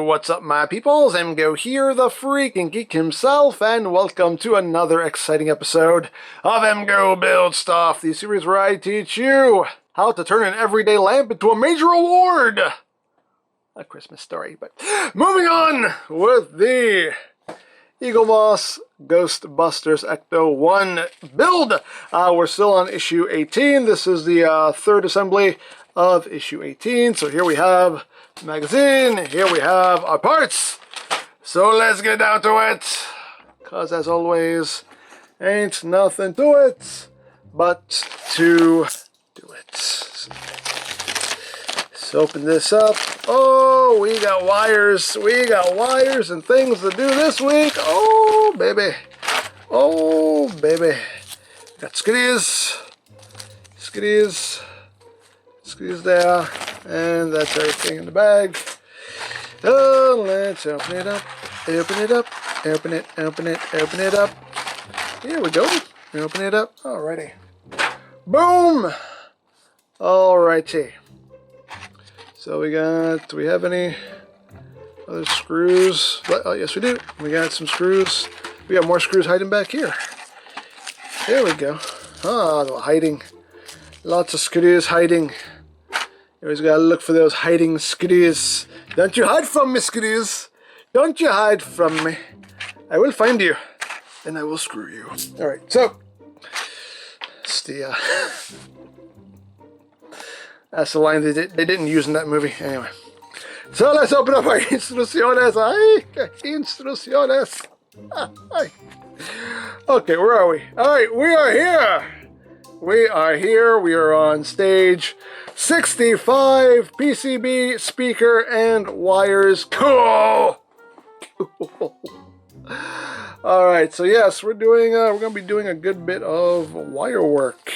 what's up my peoples? EmGo here, the freaking geek himself, and welcome to another exciting episode of EmGo Build Stuff, the series where I teach you how to turn an everyday lamp into a major award. A Christmas story, but moving on with the Eaglemoss Ghostbusters ECTO-1 build. We're still on issue 18. This is the third assembly of issue 18. So here we have the magazine, here we have our parts. So let's get down to it, because as always, ain't nothing to it but to do it. So open this up. Oh, we got wires and things to do this week. Oh baby, got skiddies there, and that's everything in the bag. Oh, let's open it up, open it up. Here we go, open it up. Alrighty, boom. Alrighty. So do we have any other screws? Oh, yes we do. We got some screws. We got more screws hiding back here. There we go. Ah, they're hiding. Lots of screws hiding. You always gotta look for those hiding screws. Don't you hide from me, screws. Don't you hide from me. I will find you, and I will screw you. Alright, so it's the that's the line they didn't use in that movie. Anyway, so let's open up our instrucciones. Instrucciones. Okay, where are we? Alright, we are here. We are on stage 65, PCB, speaker, and wires. Cool! Alright, so yes, we're going to be doing a good bit of wire work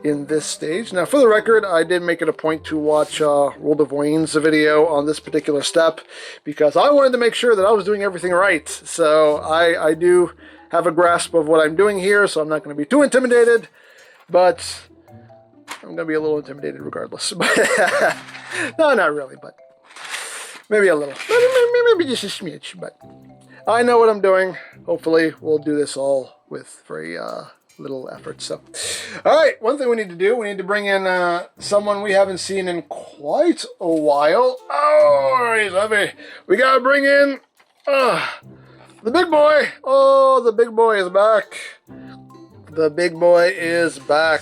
in this stage. Now, for the record, I did make it a point to watch World of Wayne's video on this particular step, because I wanted to make sure that I was doing everything right. So I do have a grasp of what I'm doing here, so I'm not going to be too intimidated. But I'm going to be a little intimidated regardless. No, not really, but maybe a little. Maybe just a smidge, but I know what I'm doing. Hopefully, we'll do this all with very little effort. So, alright, one thing we need to do, we need to bring in someone we haven't seen in quite a while. Oh, he's heavy. We got to bring in the big boy. Oh, the big boy is back. The big boy is back.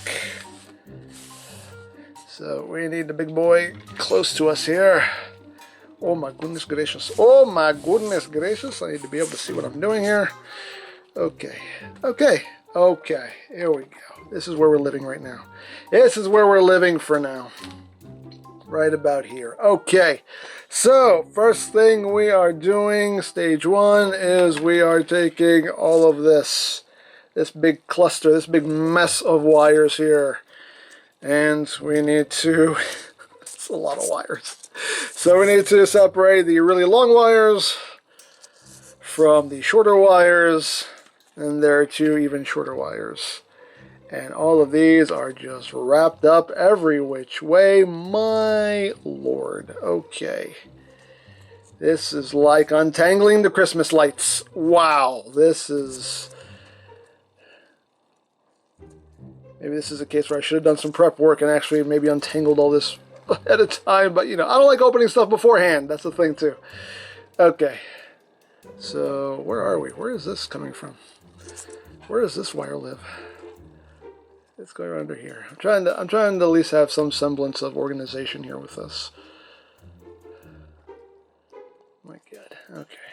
So we need the big boy close to us here. Oh my goodness gracious. Oh my goodness gracious. I need to be able to see what I'm doing here. Okay. Here we go. This is where we're living right now. This is where we're living for now. Right about here. Okay. So first thing we are doing, stage one, is we are taking all of this big cluster, this big mess of wires here, and we need to it's a lot of wires, so we need to separate the really long wires from the shorter wires, and there are two even shorter wires, and all of these are just wrapped up every which way. My lord. Okay, this is like untangling the Christmas lights. Wow, maybe this is a case where I should have done some prep work and actually maybe untangled all this ahead of time. But, you know, I don't like opening stuff beforehand. That's the thing, too. Okay. So, where are we? Where is this coming from? Where does this wire live? Let's go under here. I'm trying to at least have some semblance of organization here with this. My God. Okay.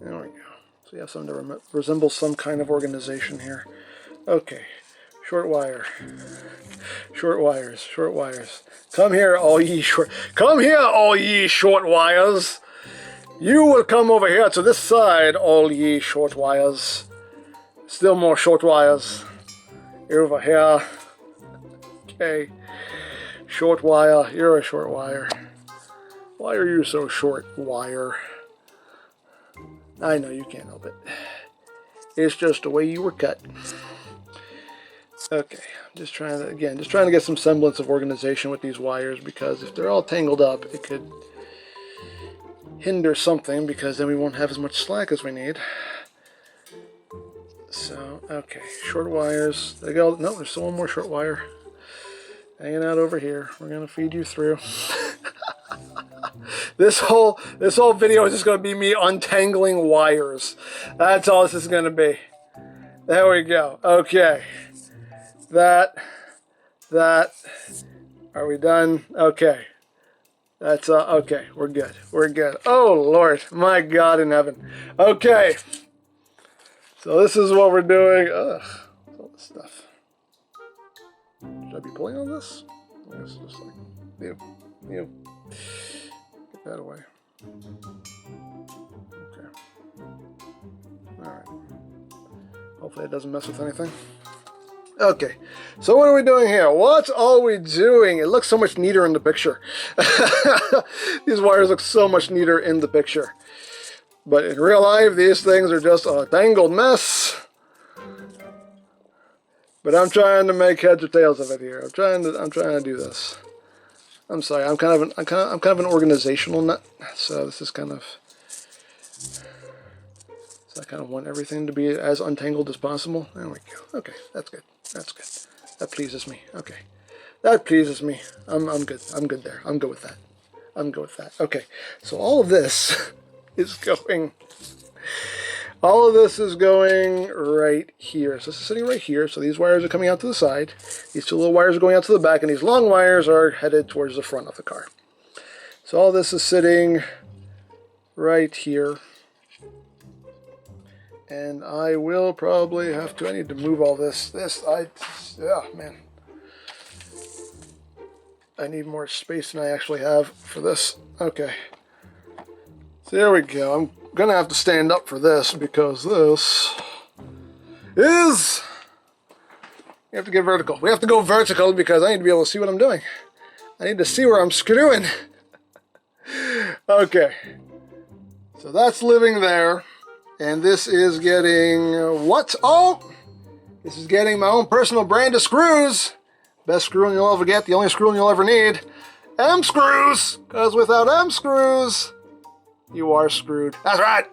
There we go. So you have something to resemble some kind of organization here. Okay. Short wires. Come here, all ye short wires. You will come over here to this side, all ye short wires. Still more short wires. Over here. Okay. Short wire. You're a short wire. Why are you so short, wire? I know you can't help it. It's just the way you were cut. Okay, just trying to get some semblance of organization with these wires, because if they're all tangled up, it could hinder something, because then we won't have as much slack as we need. So, okay, short wires. There you go. No, there's still one more short wire hanging out over here. We're gonna feed you through. This whole video is just gonna be me untangling wires. That's all this is gonna be. There we go. Okay. That. Are we done? Okay. That's okay. We're good. We're good. Oh Lord, my God in heaven. Okay. So this is what we're doing. Ugh, all this stuff. Should I be pulling on this? I guess just like you. Get that away. Okay. All right. Hopefully it doesn't mess with anything. Okay, so what are we doing here? What are we doing? It looks so much neater in the picture. These wires look so much neater in the picture. But in real life, these things are just a tangled mess. But I'm trying to make heads or tails of it here. I'm trying to do this. I'm sorry. I'm kind of an organizational nut. So this is kind of. So I kind of want everything to be as untangled as possible. There we go. Okay, that's good. That's good. That pleases me. Okay, that pleases me. I'm good. I'm good there. I'm good with that. I'm good with that. Okay, so all of this is going. All of this is going right here. So this is sitting right here. So these wires are coming out to the side. These two little wires are going out to the back, and these long wires are headed towards the front of the car. So all this is sitting right here. And I will probably have to, I need to move all this. Yeah, man. I need more space than I actually have for this. Okay. So there we go. I'm going to have to stand up for this because this is... We have to get vertical. We have to go vertical because I need to be able to see what I'm doing. I need to see where I'm screwing. Okay. So that's living there. And this is getting, what? Oh! This is getting my own personal brand of screws. Best screwing you'll ever get, the only screwing you'll ever need. M screws! Because without M screws, you are screwed. That's right!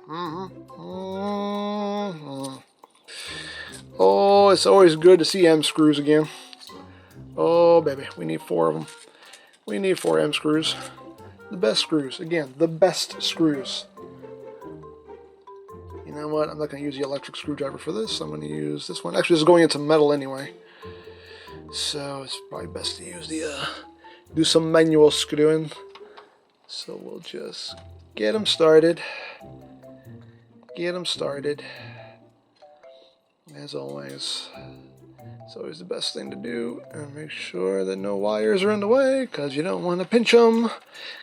Oh, it's always good to see M screws again. Oh, baby, we need 4 of them. We need 4 M screws. The best screws. Again, the best screws. You know what? I'm not going to use the electric screwdriver for this. I'm going to use this one. Actually, this is going into metal anyway. So it's probably best to use the, do some manual screwing. So we'll just get them started. Get them started. As always. It's always the best thing to do. And make sure that no wires are in the way, because you don't want to pinch them.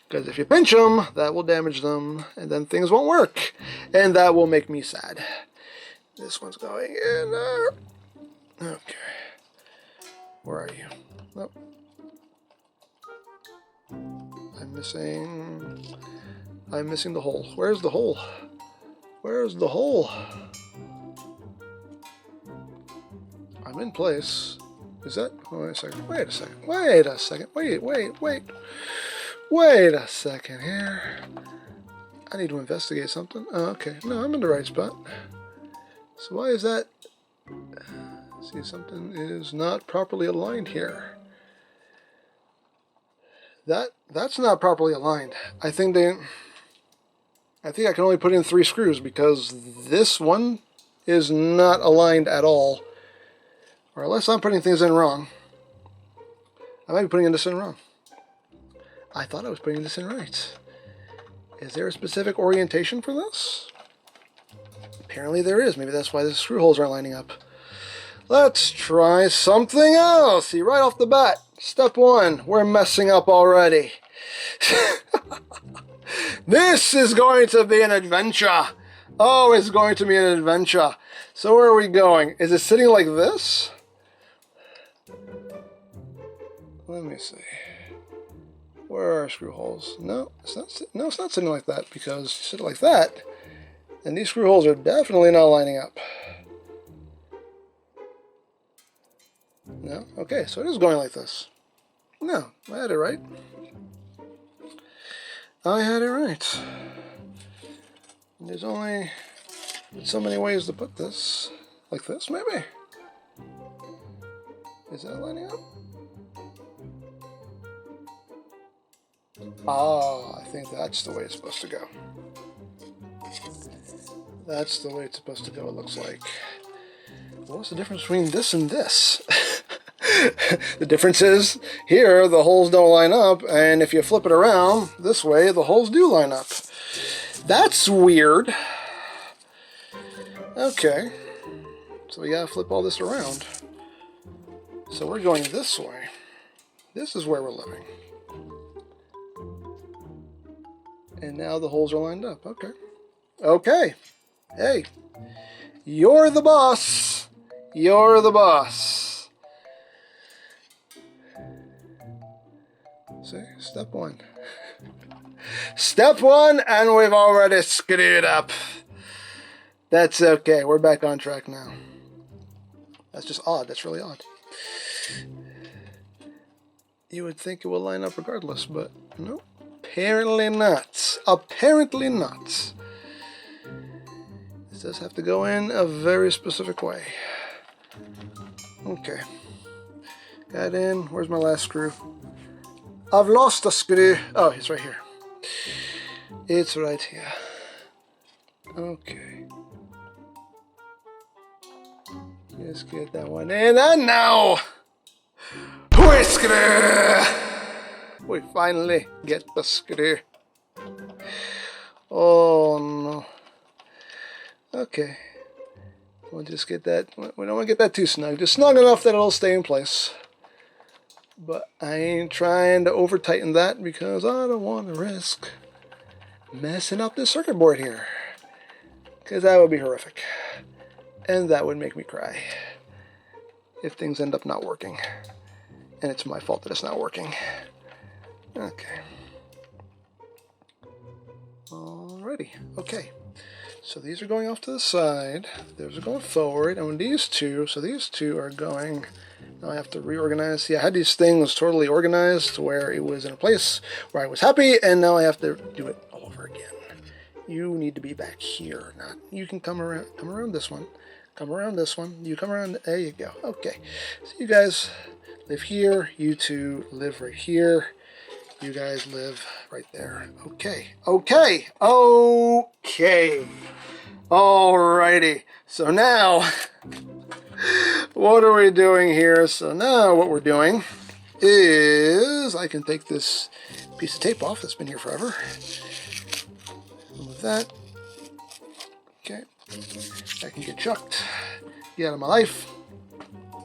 Because if you pinch them, that will damage them, and then things won't work. And that will make me sad. This one's going in there. Okay. Where are you? Nope. I'm missing the hole. Where's the hole? Where's the hole? I'm in place. Is that? Oh, wait a second. Wait a second. Wait a second. Wait a second here. I need to investigate something. Oh, okay. No, I'm in the right spot. So why is that? See, something is not properly aligned here. That's not properly aligned. I think I can only put in 3 screws because this one is not aligned at all. Or unless I'm putting things in wrong. I might be putting this in wrong. I thought I was putting this in right. Is there a specific orientation for this? Apparently there is. Maybe that's why the screw holes aren't lining up. Let's try something else. See, right off the bat, step 1, we're messing up already. This is going to be an adventure. Oh, it's going to be an adventure. So where are we going? Is it sitting like this? Let me see. Where are our screw holes? No, it's not sitting like that, because you sit like that, and these screw holes are definitely not lining up. No? Okay, so it is going like this. No, I had it right. I had it right. There's only so many ways to put this. Like this, maybe? Is that lining up? Ah, I think that's the way it's supposed to go. That's the way it's supposed to go, it looks like. What's the difference between this and this? The difference is, here the holes don't line up, and if you flip it around this way, the holes do line up. That's weird. Okay. So we gotta flip all this around. So we're going this way. This is where we're living. And now the holes are lined up. Okay. Okay. Hey. You're the boss. You're the boss. See? Step one. Step one, and we've already screwed up. That's okay. We're back on track now. That's just odd. That's really odd. You would think it will line up regardless, but no. Apparently not. Apparently not. This does have to go in a very specific way. Okay. Got in. Where's my last screw? I've lost a screw. Oh, it's right here. It's right here. Okay. Let's get that one in. And now, we screw. We finally get the screw. Oh no. Okay. We'll just get that. We don't want to get that too snug. Just snug enough that it'll stay in place. But I ain't trying to over tighten that because I don't want to risk messing up this circuit board here. Because that would be horrific. And that would make me cry if things end up not working. And it's my fault that it's not working. Okay. Alrighty. Okay. So these are going off to the side. Those are going forward. And when these two, so these two are going... Now I have to reorganize. See, I had these things totally organized to where it was in a place where I was happy, and now I have to do it all over again. You need to be back here. Not. You can come around this one. Come around this one. You come around. There you go. Okay. So you guys live here. You two live right here. You guys live right there. Okay. Okay. Okay. Alrighty. So now, what are we doing here? So now what we're doing is I can take this piece of tape off that's been here forever. Move that. Okay. That can get chucked. Get out of my life.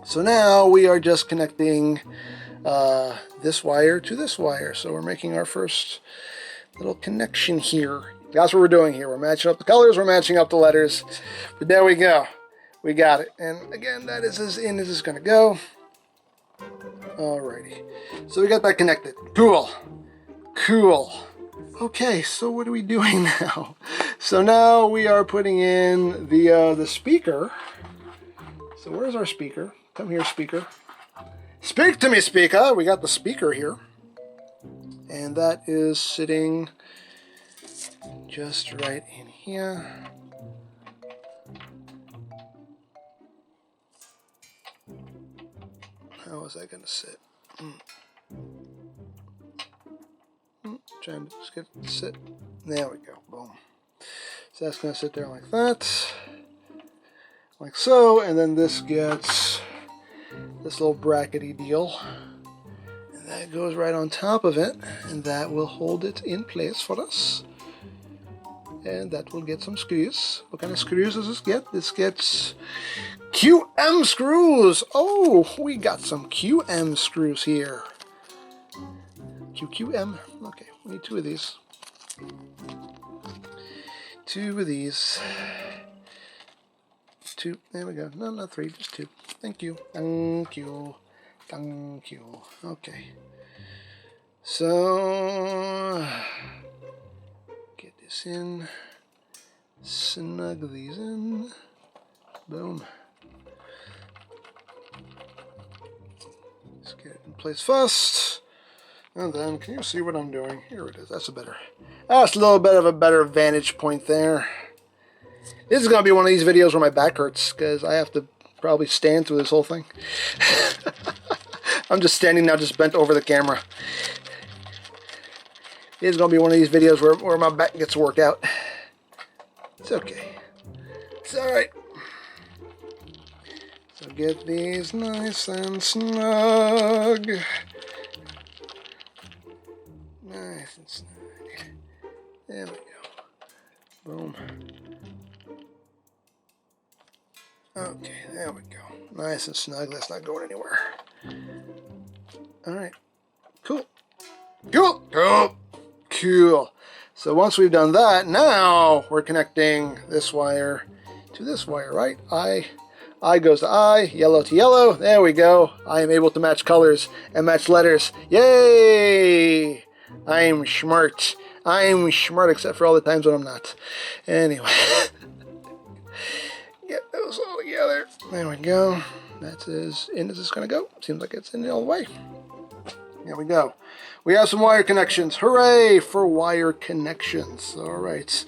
So now we are just connecting this wire to this wire. So we're making our first little connection here. That's what we're doing here. We're matching up the colors, we're matching up the letters. But there we go. We got it. And again, that is as in as it's going to go. Alrighty. So we got that connected. Cool. Cool. Okay, so what are we doing now? So now we are putting in the speaker. So where's our speaker? Come here, speaker. Speak to me, speaker. We got the speaker here. And that is sitting just right in here. How is that going to sit? Trying to just get it to sit. There we go. Boom. So that's going to sit there like that. Like so. And then this gets this little brackety deal. And that goes right on top of it. And that will hold it in place for us. And that will get some screws. What kind of screws does this get? This gets QM screws. Oh, we got some QM screws here. QQM. Okay, we need two of these. Two of these. Two. There we go. No, not three, just two. Thank you. Thank you. Thank you. Okay. So... get this in, snug these in, boom. Let's get it in place first, and then can you see what I'm doing? Here it is. That's a little bit of a better vantage point there. This is going to be one of these videos where my back hurts because I have to probably stand through this whole thing. I'm just standing now, just bent over the camera. This is going to be one of these videos where my back gets worked out. It's okay. It's alright. So get these nice and snug. Nice and snug. There we go. Boom. Okay, there we go. Nice and snug. That's not going anywhere. Alright. Cool. Cool. Cool. Cool. So once we've done that, now we're connecting this wire to this wire, right? I goes to I, yellow to yellow. There we go. I am able to match colors and match letters. Yay! I'm smart. I'm smart, except for all the times when I'm not. Anyway. Get those all together. There we go. That's as in as it's going to go. Seems like it's in all the way. There we go. We have some wire connections. Hooray for wire connections. All right.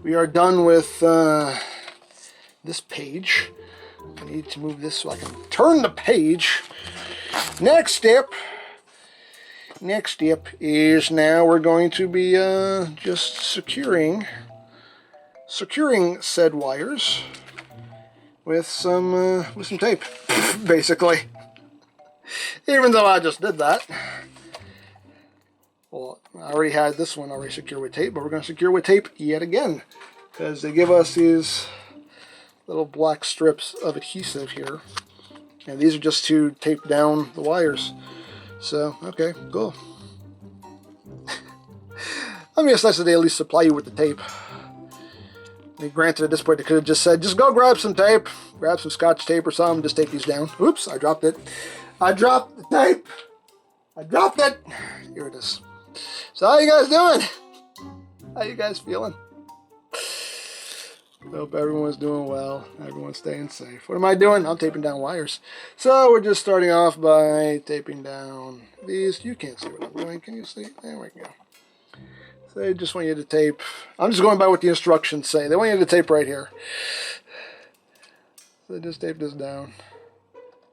We are done with this page. I need to move this so I can turn the page. Next step is now we're going to be just securing said wires with some tape, basically. Even though I just did that. Well, I already had this one already secured with tape, but we're going to secure with tape yet again, because they give us these little black strips of adhesive here, and these are just to tape down the wires. So, okay, cool. I mean, it's nice that they at least supply you with the tape. I mean, granted, at this point, they could have just said, just go grab some tape, grab some Scotch tape or something, just tape these down. Oops, I dropped it. I dropped the tape. I dropped it. Here it is. So how you guys doing? How you guys feeling? Hope everyone's doing well. Everyone's staying safe. What am I doing? I'm taping down wires. So we're just starting off by taping down these. You can't see what I'm doing. Can you see? There we go. So they just want you to tape. I'm just going by what the instructions say. They want you to tape right here. So just tape this down.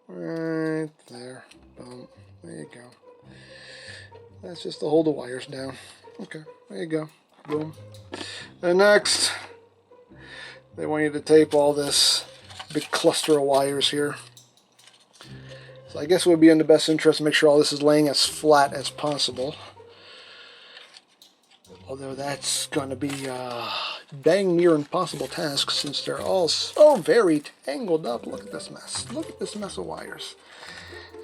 Right there. Boom. There you go. That's just to hold the wires down. Okay. There you go. Boom. And next, they want you to tape all this big cluster of wires here. So I guess it would be in the best interest to make sure all this is laying as flat as possible. Although that's going to be a dang near impossible task since they're all so very tangled up. Look at this mess. Look at this mess of wires.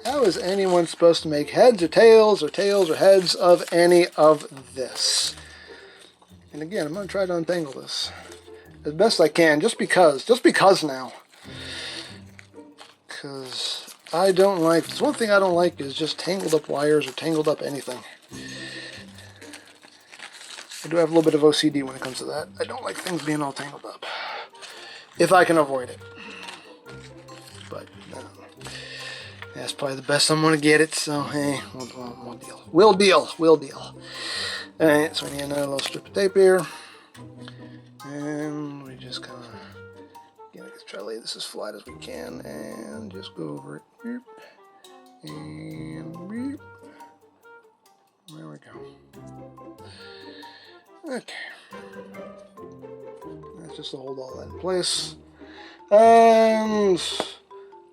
How is anyone supposed to make heads or tails or heads of any of this? And again, I'm going to try to untangle this as best I can, just because now. Because I don't like, there's one thing I don't like is just tangled up wires or tangled up anything. I do have a little bit of OCD when it comes to that. I don't like things being all tangled up, if I can avoid it. But that's probably the best I'm going to get it, so hey, we'll deal. We'll deal. Alright, so we need another little strip of tape here. And we just kind of, again, let's try to lay this as flat as we can, and just go over it. Beep. And beep. There we go. Okay. That's just to hold all that in place. And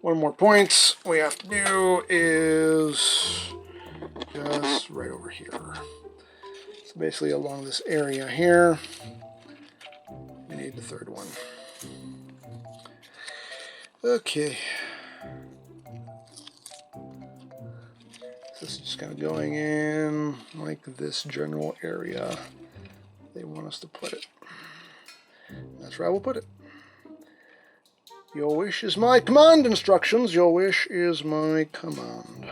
one more point we have to do is just right over here. So basically along this area here, we need the third one. Okay. This is just kind of going in like this general area they want us to put it. That's where I will put it. Your wish is my command, instructions. Your wish is my command.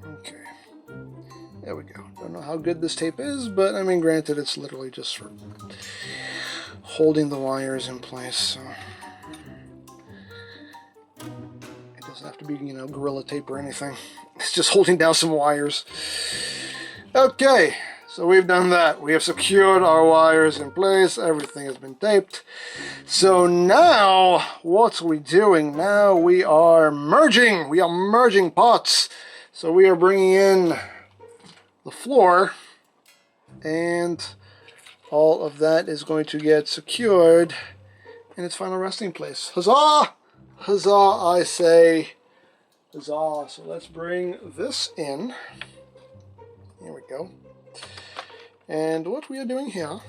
Okay. There we go. Don't know how good this tape is, but I mean, granted, it's literally just for holding the wires in place. So it doesn't have to be, you know, Gorilla Tape or anything. It's just holding down some wires. Okay, So we've done that. We have secured our wires in place. Everything has been taped. So now, what are we doing? Now we are merging. We are merging pots. So we are bringing in the floor, and all of that is going to get secured in its final resting place. Huzzah! Huzzah, I say. Huzzah. So let's bring this in. Here we go. And what we are doing here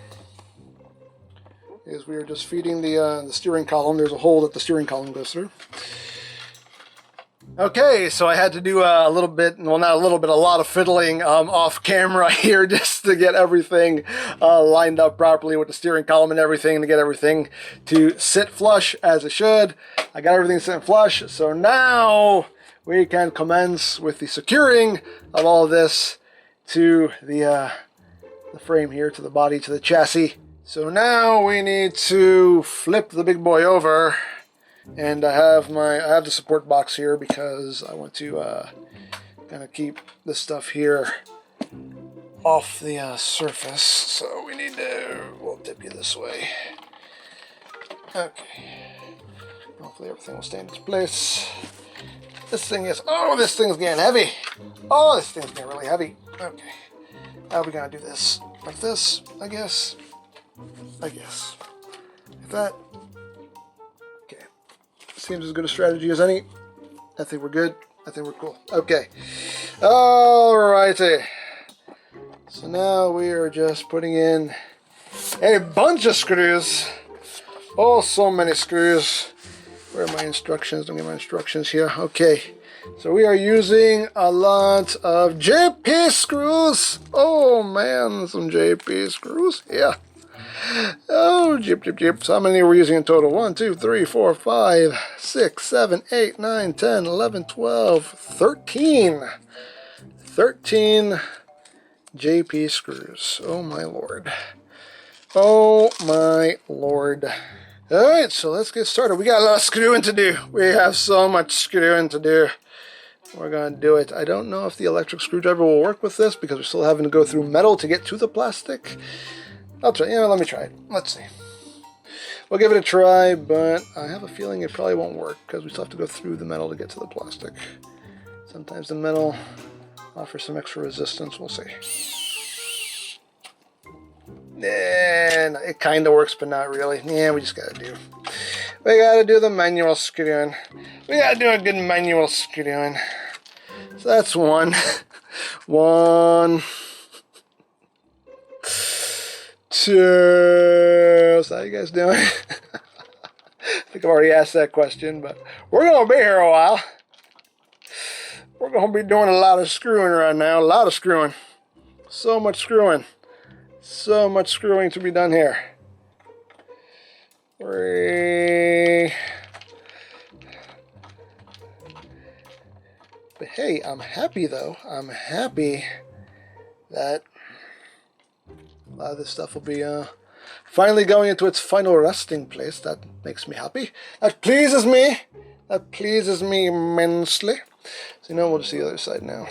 is we are just feeding the steering column. There's a hole that the steering column goes through. Okay, so I had to do a little bit, well, not a little bit, a lot of fiddling off camera here just to get everything lined up properly with the steering column and everything, to get everything to sit flush as it should. I got everything sitting flush, so now we can commence with the securing of all of this to the frame here, to the body, to the chassis. So now we need to flip the big boy over, and I have the support box here because I want to kind of keep this stuff here off the surface. So we need to, we'll tip you this way. Okay. Hopefully everything will stay in its place. This thing is, oh, this thing's getting heavy. Oh, this thing's getting really heavy. Okay. How are we gonna do this? Like this, I guess. Like that. Okay. Seems as good a strategy as any. I think we're good. I think we're cool. Okay. Alrighty. So now we are just putting in a bunch of screws. Oh, so many screws. Where are my instructions? Don't get my instructions here. Okay. So we are using a lot of JP screws. Oh man, some JP screws. Yeah. Oh, jip. So how many are we using in total? 1, 2, 3, 4, 5, 6, 7, 8, 9, 10, 11, 12, 13. 13 JP screws. Oh my lord. Oh my lord. Alright, so let's get started. We got a lot of screwing to do. We have so much screwing to do. We're going to do it. I don't know if the electric screwdriver will work with this because we're still having to go through metal to get to the plastic. I'll try. Let me try it. Let's see. We'll give it a try, but I have a feeling it probably won't work because we still have to go through the metal to get to the plastic. Sometimes the metal offers some extra resistance. We'll see. And it kind of works, but not really. Yeah, we just got to do. We got to do the manual screwing. We got to do a good manual screwing. So that's one. 1, 2. So how you guys doing? I think I've already asked that question, but we're going to be here a while. We're going to be doing a lot of screwing right now. A lot of screwing. So much screwing. So much screwing to be done here. But hey, I'm happy though. I'm happy that a lot of this stuff will be finally going into its final resting place. That makes me happy. That pleases me. That pleases me immensely. So we'll just see the other side now.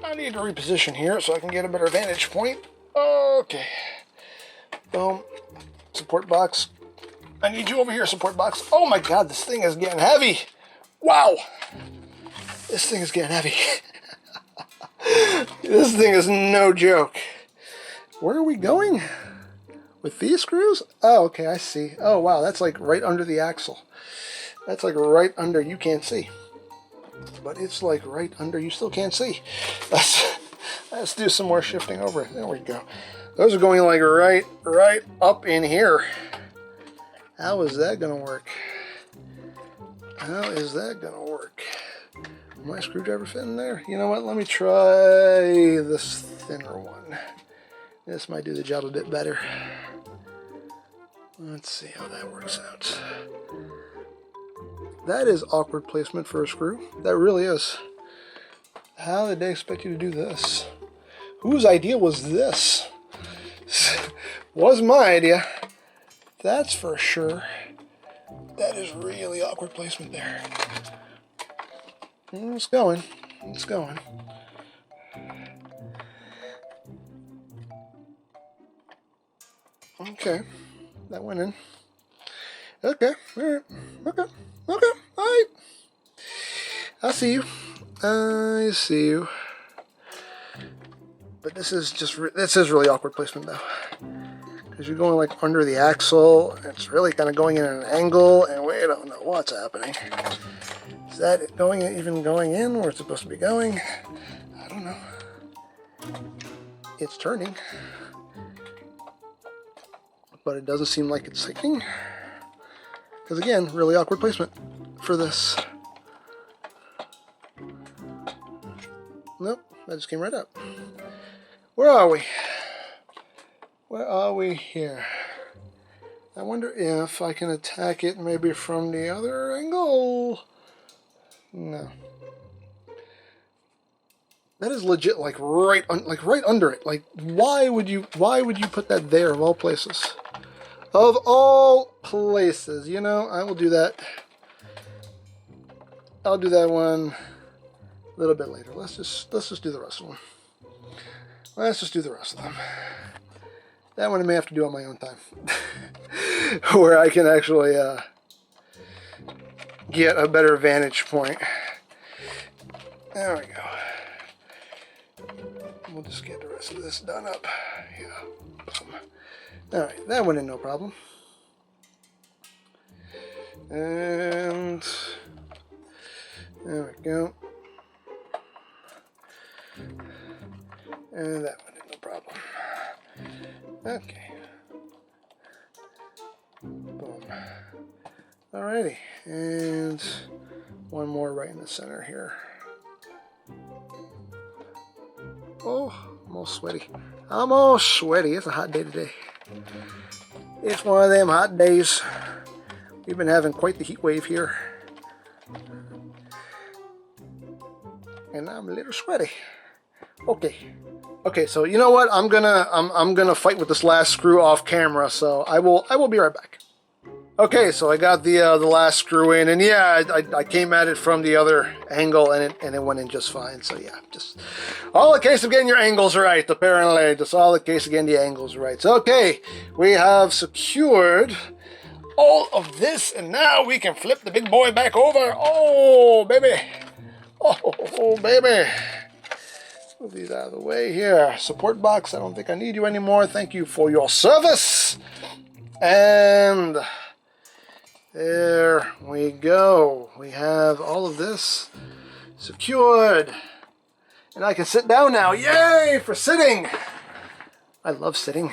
I need to reposition here so I can get a better vantage point. Okay. Boom. Support box. I need you over here, support box. Oh my god, this thing is getting heavy. Wow. This thing is getting heavy. This thing is no joke. Where are we going? With these screws? Oh, okay, I see. Oh, wow, that's like right under the axle. That's like right under, you can't see. But it's like right under, you still can't see. Let's do some more shifting over. There we go. Those are going like right up in here. How is that gonna work? How is that gonna work? My screwdriver fit in there? You know what? Let me try this thinner one. This might do the job a bit better. Let's see how that works out. That is awkward placement for a screw. That really is. How did they expect you to do this? Whose idea was this? Was my idea. That's for sure. That is really awkward placement there. It's going. It's going. Okay, that went in. Okay, all right. Okay, all right. I see you. I see you. But this is really awkward placement though, because you're going like under the axle. It's really kind of going in at an angle, and we don't know what's happening. Is that even going in where it's supposed to be going? I don't know. It's turning, but it doesn't seem like it's sinking. Because again, really awkward placement for this. Nope, that just came right up. Where are we? Where are we here? I wonder if I can attack it maybe from the other angle. No. That is legit, like right under it. Like, why would you put that there of all places? Of all places, you know, I will do that. I'll do that one a little bit later. Let's just do the rest of them. Let's just do the rest of them. That one I may have to do on my own time, where I can actually get a better vantage point. There we go. We'll just get the rest of this done up. Yeah. Boom. All right, that went in no problem. And there we go. And that went in no problem. Okay. Boom. Alrighty, and one more right in the center here. Oh, I'm all sweaty. I'm all sweaty. It's a hot day today. It's one of them hot days. We've been having quite the heat wave here. And I'm a little sweaty. Okay, so you know what? I'm gonna fight with this last screw off camera, so I will be right back. Okay, so I got the last screw in, and yeah, I came at it from the other angle, and it went in just fine. So yeah, just all a case of getting your angles right, apparently. Just all a case of getting the angles right. So okay, we have secured all of this, and now we can flip the big boy back over. Oh baby, oh baby. Move these out of the way here. Support box, I don't think I need you anymore. Thank you for your service. And there we go. We have all of this secured. And I can sit down now. Yay for sitting. I love sitting.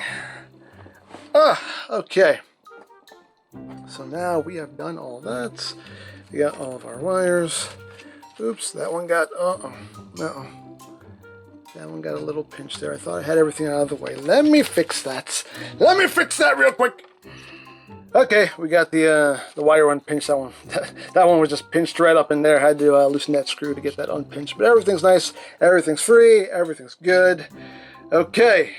Okay. So now we have done all that. We got all of our wires. Oops, that one got, that one got a little pinch there. I thought I had everything out of the way. Let me fix that. Let me fix that real quick. Okay, we got the wire unpinched. That one, that one was just pinched right up in there. I had to loosen that screw to get that unpinched. But everything's nice. Everything's free. Everything's good. Okay.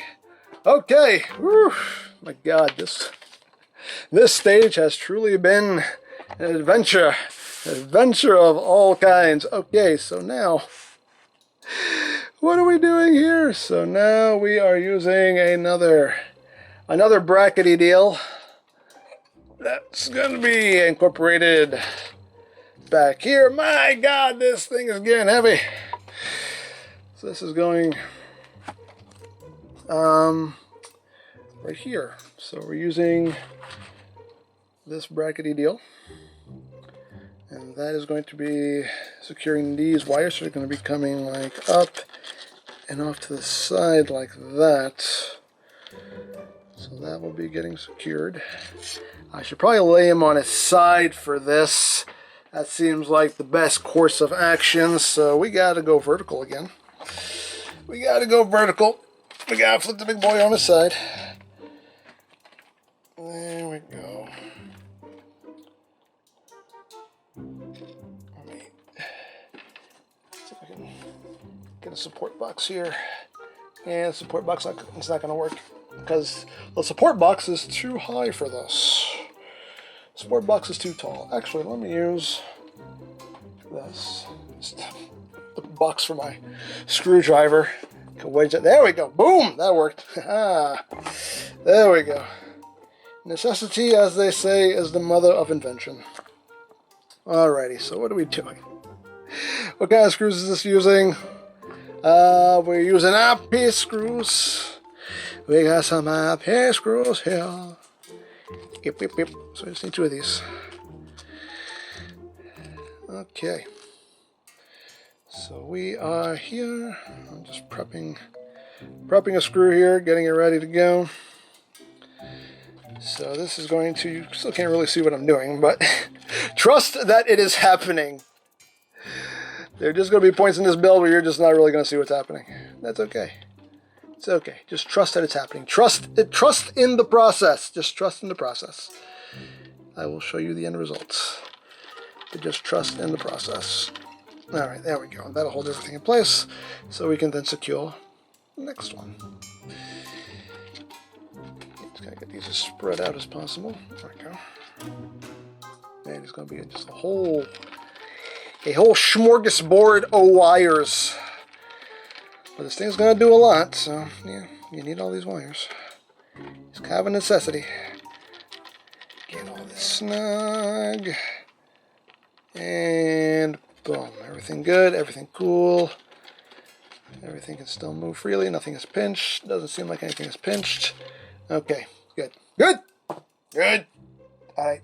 Okay. Whew. My God, this stage has truly been an adventure. An adventure of all kinds. Okay, so now, what are we doing here? So now we are using another brackety deal that's going to be incorporated back here. My God, this thing is getting heavy. So this is going right here. So we're using this brackety deal, and that is going to be securing these wires. So they're going to be coming like up and off to the side like that. So that will be getting secured. I should probably lay him on his side for this. That seems like the best course of action. So we got to go vertical again. We got to go vertical. We got to flip the big boy on his side. There we go. Let me see if I can get a support box here. And the support box, it's not going to work because the support box is too high for this. Support box is too tall. Actually, let me use this. The box for my screwdriver. There we go. Boom! That worked. There we go. Necessity, as they say, is the mother of invention. Alrighty, so what are we doing? What kind of screws is this using? We're using IP screws. We got some IP screws here. Yep, yep, yep. So I just need 2 of these. Okay. So we are here. I'm just prepping a screw here, getting it ready to go. So this is going to, you still can't really see what I'm doing, but trust that it is happening. There are just going to be points in this build where you're just not really going to see what's happening. That's okay. It's okay. Just trust that it's happening. Trust in the process. Just trust in the process. I will show you the end results. But just trust in the process. Alright, there we go. That'll hold everything in place so we can then secure the next one. Just gotta get these as spread out as possible. There we go. And it's gonna be just a whole smorgasbord of wires. But this thing's gonna do a lot, so yeah, you need all these wires. It's kind of a necessity. Get all this snug. And boom, everything good, everything cool. Everything can still move freely, nothing is pinched. Doesn't seem like anything is pinched. Okay, good. Good! Good! Alright.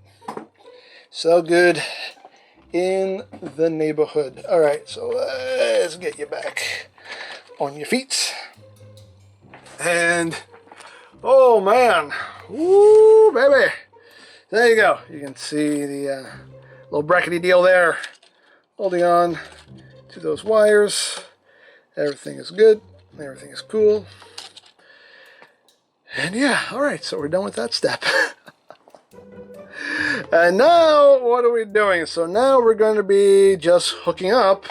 So good in the neighborhood. Alright, so let's get you back on your feet. And, oh man, woo, baby. There you go. You can see the little brackety deal there. Holding on to those wires. Everything is good. Everything is cool. And yeah, alright, so we're done with that step. And now, what are we doing? So now we're going to be just hooking up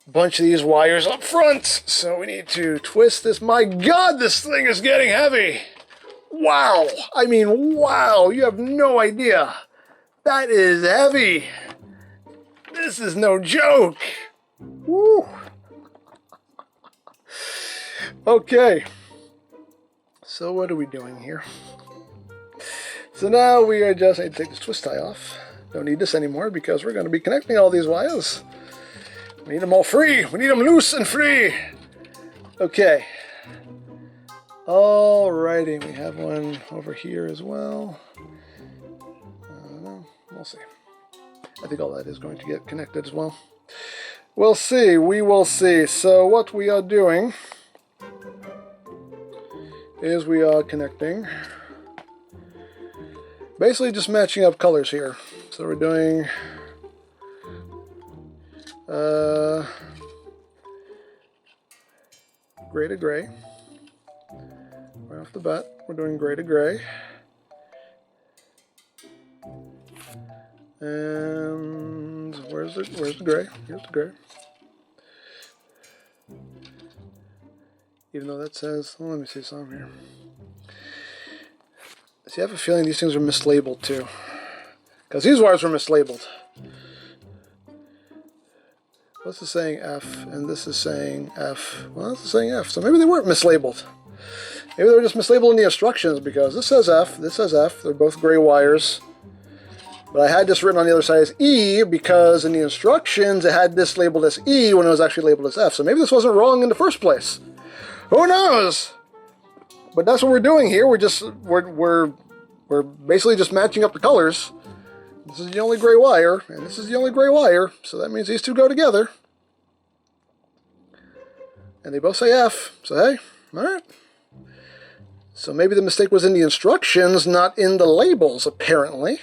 a bunch of these wires up front. So we need to twist this. My God, this thing is getting heavy. Wow. I mean, wow. You have no idea. That is heavy. This is no joke. Woo. Okay. So what are we doing here? So now we are just, I need to take this twist tie off. Don't need this anymore because we're going to be connecting all these wires. We need them all free. We need them loose and free. Okay. Alrighty, we have one over here as well. We'll see. I think all that is going to get connected as well. We'll see. We will see. So what we are doing is we are connecting. Basically just matching up colors here. So we're doing gray to gray. Right off the bat, we're doing gray to gray. And where's the gray? Here's the gray. Even though that says, oh, let me see something here. See, I have a feeling these things are mislabeled too. Because these wires were mislabeled. This is saying F, and this is saying F. Well, this is saying F, so maybe they weren't mislabeled. Maybe they were just mislabeled in the instructions, because this says F, this says F. They're both gray wires. But I had this written on the other side as E, because in the instructions it had this labeled as E when it was actually labeled as F. So maybe this wasn't wrong in the first place. Who knows? But that's what we're doing here. We're basically just matching up the colors. This is the only gray wire, and this is the only gray wire, so that means these two go together. And they both say F, so hey, alright. So maybe the mistake was in the instructions, not in the labels, apparently.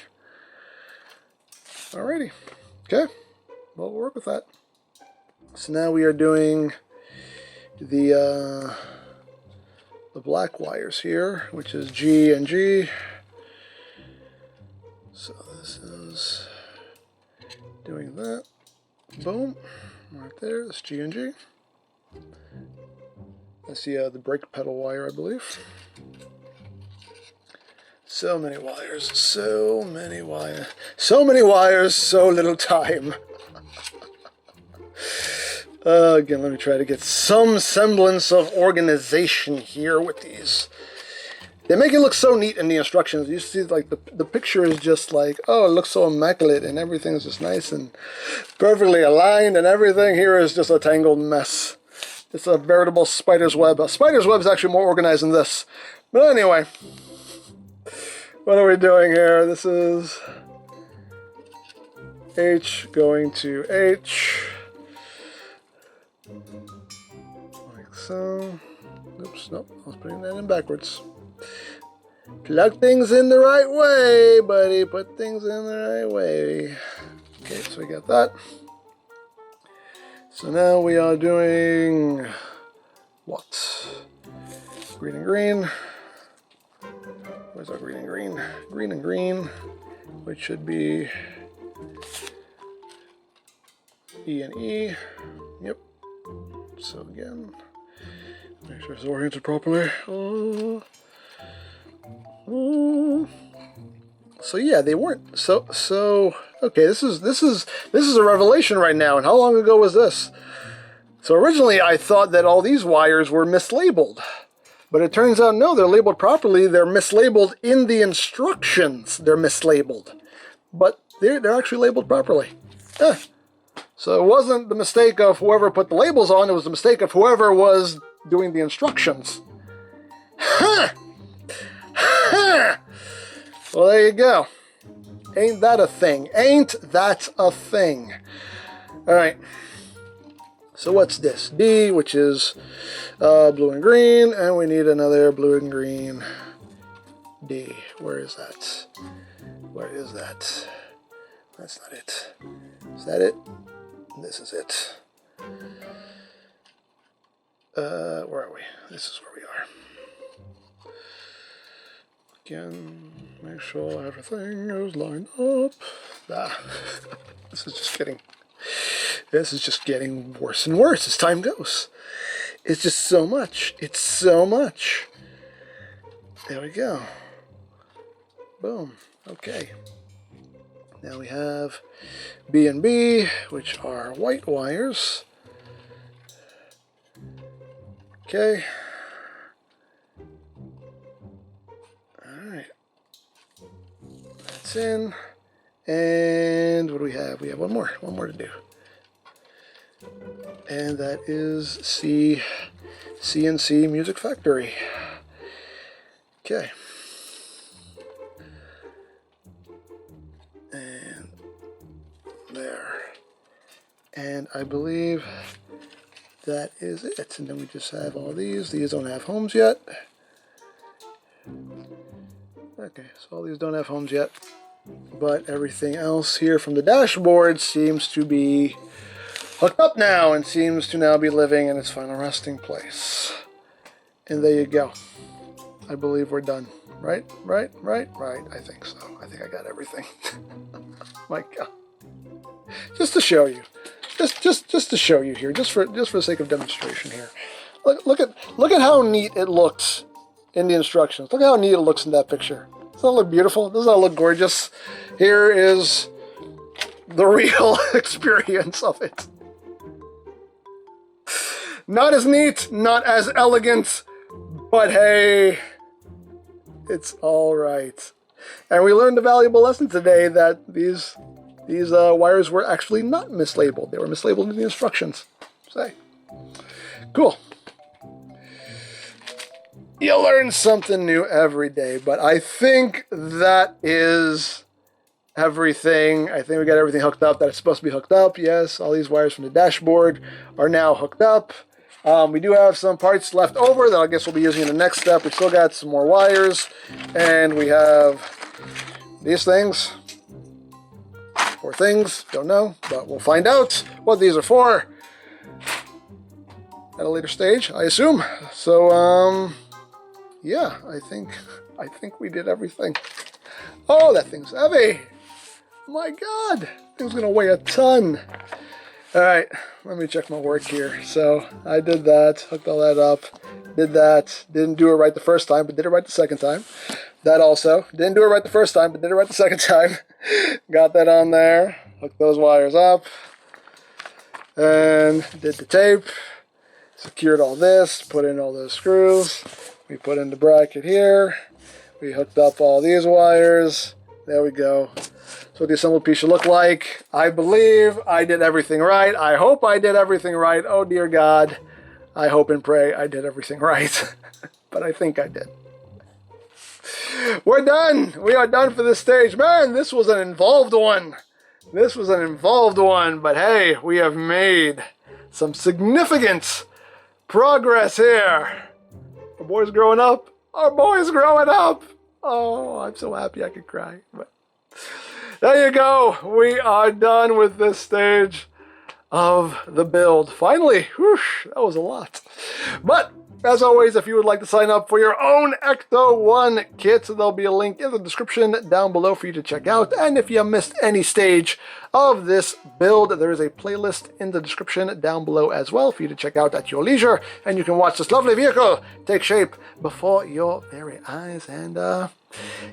Alrighty, okay, well, we'll work with that. So now we are doing the black wires here, which is G and G. So this is doing that. Boom, right there. That's G and G. That's the brake pedal wire, I believe. So many wires, so many wires, so many wires, so little time. Again, let me try to get some semblance of organization here with these They make it look so neat in the instructions. You see, like, the picture is just like, oh, it looks so immaculate, and everything's just nice and perfectly aligned, and everything here is just a tangled mess. It's a veritable spider's web. A spider's web is actually more organized than this. But anyway, what are we doing here? This is H going to H. Like so. Oops, nope, I was putting that in backwards. Plug things in the right way, buddy. Put things in the right way. Okay, so we got that. So now we are doing what? Green and green. Where's our green and green? Green and green, which should be E and E. Yep. So again, make sure it's oriented properly. So yeah, they weren't so okay, this is a revelation right now. And how long ago was this? So originally I thought that all these wires were mislabeled. But it turns out no, they're labeled properly. They're mislabeled in the instructions. They're mislabeled. But they're actually labeled properly. So it wasn't the mistake of whoever put the labels on, it was the mistake of whoever was doing the instructions. Ha! Ha! Well, there you go. Ain't that a thing? Ain't that a thing? Alright. So what's this? D, which is blue and green, and we need another blue and green D. Where is that? Where is that? That's not it. Is that it? This is it. Where are we? This is where we are. Again, make sure everything is lined up. This is just getting worse and worse as time goes. It's just so much. It's so much. There we go. Boom. Okay. Now we have B and B, which are white wires. Okay. Alright. That's in. And what do we have? We have one more to do. And that is CNC Music Factory. Okay. And there. And I believe that is it. And then we just have all these. These don't have homes yet. Okay, so all these don't have homes yet. But everything else here from the dashboard seems to be hooked up now and seems to now be living in its final resting place. And there you go. I believe we're done. Right? I think so. I think I got everything. My God. Just to show you. Just to show you here. Just for the sake of demonstration here. Look at how neat it looks in the instructions. Look at how neat it looks in that picture. Doesn't that look beautiful? Doesn't that look gorgeous? Here is the real experience of it. Not as neat, not as elegant, but hey, it's all right. And we learned a valuable lesson today that these wires were actually not mislabeled. They were mislabeled in the instructions. Say, cool. You learn something new every day, but I think that is everything. I think we got everything hooked up that it's supposed to be hooked up. Yes, all these wires from the dashboard are now hooked up. We do have some parts left over that I guess we'll be using in the next step. We still got some more wires, and we have these things, or things, don't know, but we'll find out what these are for at a later stage, I assume. So, yeah, I think we did everything. Oh, that thing's heavy. My God, thing's gonna weigh a ton. All right, let me check my work here. So I did that, hooked all that up, did that, didn't do it right the first time, but did it right the second time. That also, didn't do it right the first time, but did it right the second time. Got that on there, hooked those wires up, and did the tape, secured all this, put in all those screws. We put in the bracket here, We hooked up all these wires. There we go. So what the assembled piece should look like. I believe I did everything right. I hope I did everything right. Oh dear God. I hope and pray I did everything right. But I think I did. We're done. We are done for this stage. Man, this was an involved one. This was an involved one. But hey, we have made some significant progress here. Our boy's growing up. Our boy's growing up. Oh, I'm so happy I could cry. But there you go. We are done with this stage of the build. Finally, whoosh, that was a lot. But as always, if you would like to sign up for your own ECTO-1 kit, there'll be a link in the description down below for you to check out. And if you missed any stage of this build, there is a playlist in the description down below as well for you to check out at your leisure. And you can watch this lovely vehicle take shape before your very eyes. And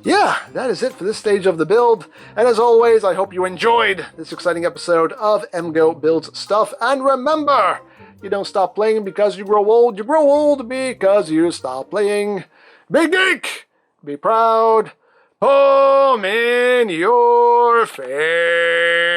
yeah, that is it for this stage of the build. And as always, I hope you enjoyed this exciting episode of EmGo Builds Stuff. And remember, you don't stop playing because you grow old. You grow old because you stop playing. Be geek, be proud, palm in your face.